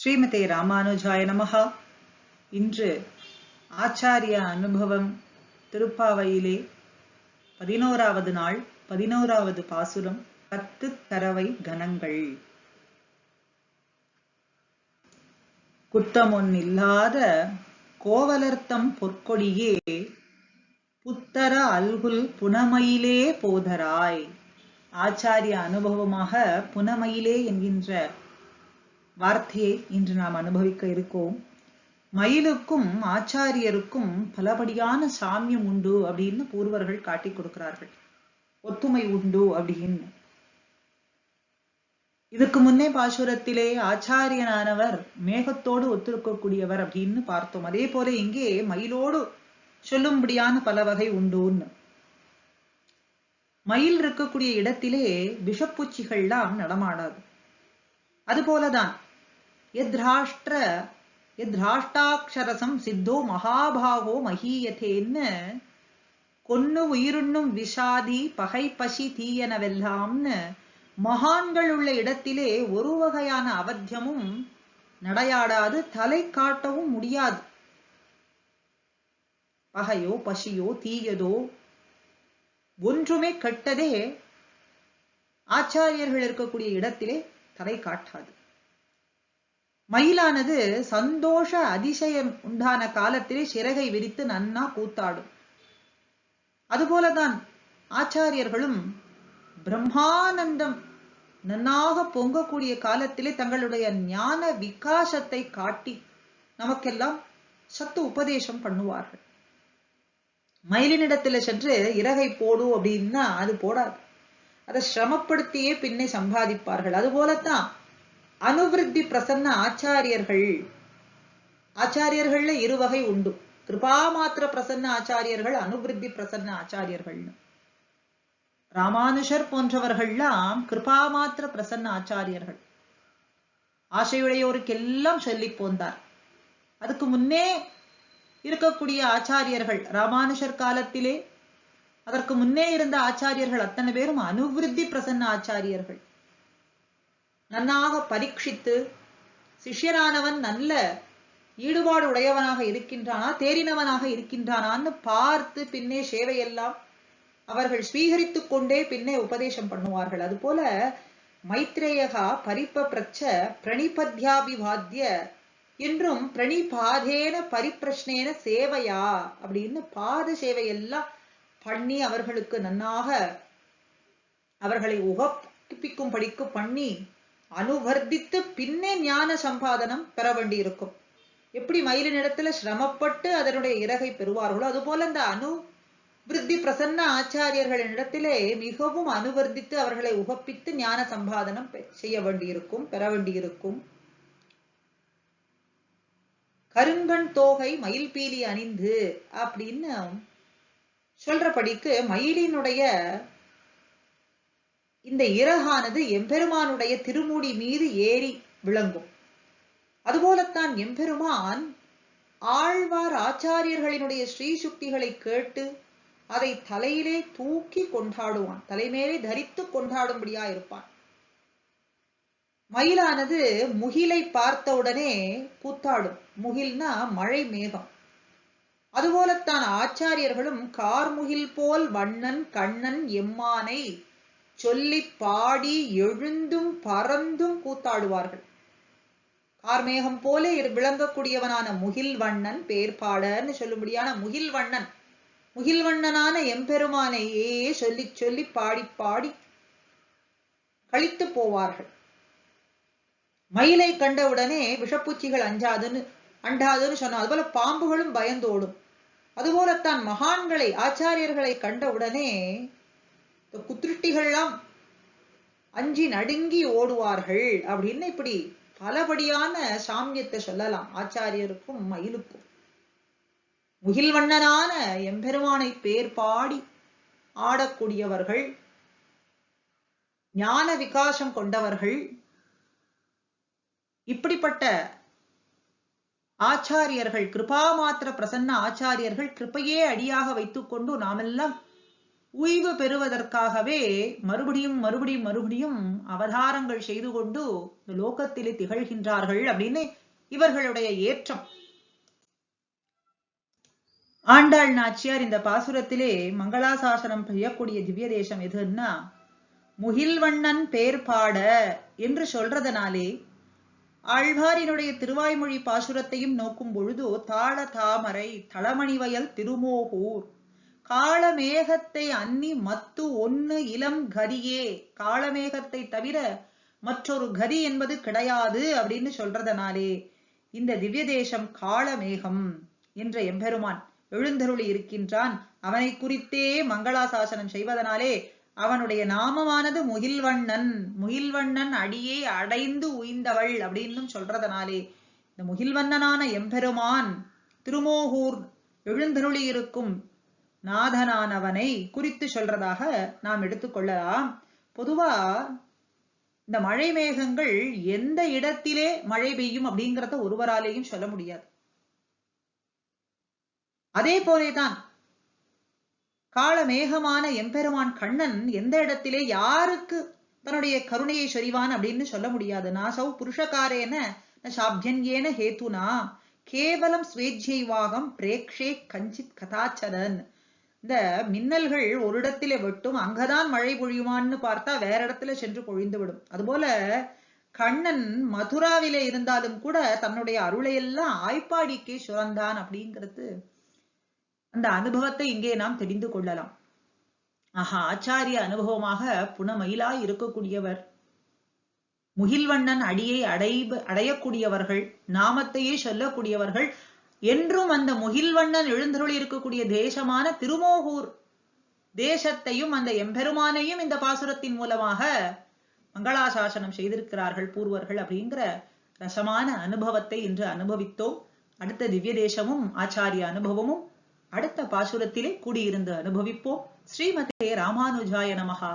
ஸ்ரீமதே ராமானுஜாய நமஹ. இன்று ஆச்சாரிய அனுபவம் திருப்பாவையிலே 11வது நாள் 11வது பாசுரம் 10 கரவை கணங்கள். குத்தமொன்னில்லாத கோவலர்த்தம் பொற்கொடியே புத்தர அல்குல் புனமயிலே போதராய். ஆச்சாரிய அனுபவமாக புனமயிலே என்கின்ற வார்த்தையை இன்று நாம் அனுபவிக்க இருக்கோம். மயிலுக்கும் ஆச்சாரியருக்கும் பலபடியான சாமியம் உண்டு அப்படின்னு பூர்வர்கள் காட்டி கொடுக்கிறார்கள். ஒத்துமை உண்டு அப்படின்னு. இதுக்கு முன்னே பாசுரத்திலே ஆச்சாரியனானவர் மேகத்தோடு ஒத்திருக்கக்கூடியவர் அப்படின்னு பார்த்தோம். அதே போல இங்கே மயிலோடு சொல்லும்படியான பல வகை உண்டுன்னு. மயில் இருக்கக்கூடிய இடத்திலே விஷப்பூச்சிகள்லாம் நடமாடாது. அதுபோலதான் யத்ராஷ்டாட்சரசம் சித்தோ மகாபாகோ மகீயத்தேன்னு கொன்னு உயிருண்ணும் விஷாதி பகை பசி தீயனவெல்லாம்னு மகான்கள் உள்ள இடத்திலே ஒரு வகையான அவத்தியமும் நடையாடாது, தலை காட்டவும் முடியாது. பகையோ பசியோ தீயதோ ஒன்றுமே கெட்டதே ஆச்சாரியர்கள் இருக்கக்கூடிய இடத்திலே தலை காட்டாது. மயிலானது சந்தோஷ அதிசயம் உண்டான காலத்திலே சிறகை விரித்து நன்னா கூத்தாடும். அதுபோலதான் ஆச்சாரியர்களும் பிரம்மானந்தம் நன்னாக பொங்கக்கூடிய காலத்திலே தங்களுடைய ஞான விகாசத்தை காட்டி நமக்கெல்லாம் சத்து உபதேசம் பண்ணுவார்கள். மயிலினிடத்துல சென்று இறகை போடு அப்படின்னா அது போடாது. அதை சிரமப்படுத்தியே பின்னே சம்பாதிப்பார்கள். அதுபோலத்தான் அனுவிருத்தி பிரசன்ன ஆச்சாரியர்கள்ல இரு வகை உண்டு. கிருபா மாத்திர பிரசன்ன ஆச்சாரியர்கள், அனுவிருத்தி பிரசன்ன ஆச்சாரியர்கள். ராமானுஷர் போன்றவர்கள்லாம் கிருபா மாத்திர பிரசன்ன ஆச்சாரியர்கள். ஆசையுடையோருக்கெல்லாம் சொல்லி போந்தார். அதுக்கு முன்னே இருக்கக்கூடிய ஆச்சாரியர்கள் ராமானுஷர் காலத்திலே அதற்கு முன்னே இருந்த ஆச்சாரியர்கள் அத்தனை பேரும் அனுவிருத்தி பிரசன்ன ஆச்சாரியர்கள். நன்னாக பரீட்சித்து சிஷ்யனானவன் நல்ல ஈடுபாடு உடையவனாக இருக்கின்றானா, தேறினவனாக இருக்கின்றானான்னு பார்த்து பின்னே சேவையெல்லாம் அவர்கள் ஸ்வீகரித்துக் கொண்டே பின்னே உபதேசம் பண்ணுவார்கள். அதுபோல மைத்ரேயகா பரிபப்ரச்ச பிரணிபத்யாபிவாத்திய என்றும் பிரணிபாதேன பரிப்பிரஷ்னேன சேவையா அப்படின்னு பாத சேவையெல்லாம் பண்ணி அவர்களுக்கு நன்னாக அவர்களை உகப்பிக்கும் படிக்கு பண்ணி அனுவர்த்தித்து பின்னே ஞான சம்பாதனம் பெற வேண்டி இருக்கும். எப்படி மயிலின் இடத்துல சிரமப்பட்டு அதனுடைய இறகை பெறுவார்களோ அதுபோல இந்த அனுவிருத்தி பிரசன்ன ஆச்சாரியர்களின் இடத்திலே மிகவும் அனுவர்த்தித்து அவர்களை உகப்பித்து ஞான சம்பாதனம் செய்ய வேண்டியிருக்கும், பெற வேண்டியிருக்கும். கருங்கண் தோகை மயில் பீலி அணிந்து அப்படின்னு சொல்றபடிக்கு மயிலினுடைய இந்த இறகானது எம்பெருமானுடைய திருமுடி மீது ஏறி விளங்கும். அதுபோலத்தான் எம்பெருமான் ஆழ்வார் ஆச்சாரியர்களினுடைய ஸ்ரீசுக்திகளை கேட்டு அதை தலையிலே தூக்கி கொண்டாடுவான், தலைமேலே தரித்து கொண்டாடும்படியா இருப்பான். மயிலானது முகிலை பார்த்தவுடனே கூத்தாடும். முகில்னா மழை மேகம். அதுபோலத்தான் ஆச்சாரியர்களும் கார்முகில் போல் வண்ணன் கண்ணன் எம்மானை சொல்லி பாடி எழுந்தும் பறந்தும் கூத்தாடுவார்கள். கார்மேகம் போல விளங்கக்கூடியவனான முகில் வண்ணன் பேர்பாடன்னு சொல்லும்படியான முகில் வண்ணனான எம்பெருமானையே சொல்லி சொல்லி பாடி பாடி கழித்து போவார்கள். மயிலை கண்டவுடனே விஷப்பூச்சிகள் அண்டாதுன்னு சொன்ன அதுபோல பாம்புகளும் பயந்தோடும். அதுபோலத்தான் மகான்களை ஆச்சாரியர்களை கண்டவுடனே குத்திருட்டிகள்லாம் அஞ்சி நடுங்கி ஓடுவார்கள் அப்படின்னு இப்படி பலபடியான சாமியத்தை சொல்லலாம் ஆச்சாரியருக்கும் மயிலுக்கும். முகில்வண்ணனான எம்பெருமானை பேர் பாடி ஆடக்கூடியவர்கள், ஞான விகாசம் கொண்டவர்கள். இப்படிப்பட்ட ஆச்சாரியர்கள், கிருபா மாத்திர பிரசன்ன ஆச்சாரியர்கள், கிருப்பையே அடியாக வைத்துக் கொண்டு நாமெல்லாம் உய்வு பெறுவதற்காகவே மறுபடியும் மறுபடியும் மறுபடியும் அவதாரங்கள் செய்து கொண்டு இந்த லோகத்திலே திகழ்கின்றார்கள் அப்படின்னு இவர்களுடைய ஏற்றம். ஆண்டாள் நாச்சியார் இந்த பாசுரத்திலே மங்களாசாசனம் செய்யக்கூடிய திவ்ய தேசம் எதுன்னா, முகில்வண்ணன் பேர் பாட என்று சொல்றதனாலே ஆழ்வாரினுடைய திருவாய்மொழி பாசுரத்தையும் நோக்கும் பொழுது தாள தாமரை தளமணிவயல் திருமோகூர் காளமேகத்தை அன்னி மத்து ஒன்னு இளம் கரியே, காளமேகத்தை தவிர மற்றொரு கரி என்பது கிடையாது அப்படின்னு சொல்றதனாலே இந்த திவ்ய தேசம் காளமேகம் என்ற எம்பெருமான் எழுந்தருளி இருக்கின்றான். அவனை குறித்தே மங்களாசாசனம் செய்வதனாலே அவனுடைய நாமமானது முகில்வண்ணன், முகில்வண்ணன் அடியே அடைந்து உய்ந்தவள் அப்படின்னு சொல்றதனாலே இந்த முகில்வண்ணனான எம்பெருமான் திருமோகூர் எழுந்தருளி இருக்கும் நாதனானவனை குறித்து சொல்றதாக நாம் எடுத்துக்கொள்ளலாம். பொதுவா இந்த மழை மேகங்கள் எந்த இடத்திலே மழை பெய்யும் அப்படிங்கிறத ஒருவராலேயும் சொல்ல முடியாது. அதே போலேதான் காளமேகமான எம்பெருமான் கண்ணன் எந்த இடத்திலே யாருக்கு தன்னுடைய கருணையை சொரிவான் அப்படின்னு சொல்ல முடியாது. நாசௌ புருஷகாரேன சாப்யன்யேன ஹேத்துனா கேவலம் ஸ்வேஜ்யைவாகம் பிரேக்ஷே கஞ்சித் கதாச்சரன். இந்த மின்னல்கள் ஒரு இடத்திலே வெட்டும், அங்கதான் மழை பொழியுமான்னு பார்த்தா வேற இடத்துல சென்று பொழிந்து விடும். அதுபோல கண்ணன் மதுராவிலே இருந்தாலும் கூட தன்னுடைய அருளையெல்லாம் ஆய்ப்பாடிக்கே சுரந்தான் அப்படிங்கிறது அந்த அனுபவத்தை இங்கே நாம் தெரிந்து கொள்ளலாம். ஆச்சாரிய அனுபவமாக புனமயிலாய் இருக்கக்கூடியவர், முகில்வண்ணன் அடியை அடையக்கூடியவர்கள், நாமத்தையே சொல்லக்கூடியவர்கள், என்றும் அந்த முகில்வண்ணன் எழுந்தருளி இருக்கக்கூடிய தேசமான திருமோகூர் தேசத்தையும் அந்த எம்பெருமானையும் இந்த பாசுரத்தின் மூலமாக மங்களாசாசனம் செய்திருக்கிறார்கள் பூர்வர்கள் அப்படிங்கிற ரசமான அனுபவத்தை இன்று அனுபவித்தோம். அடுத்த திவ்ய தேசமும் ஆச்சாரிய அனுபவமும் அடுத்த பாசுரத்திலே கூடியிருந்து அனுபவிப்போம். ஸ்ரீமதே ராமானுஜாய நமஹா.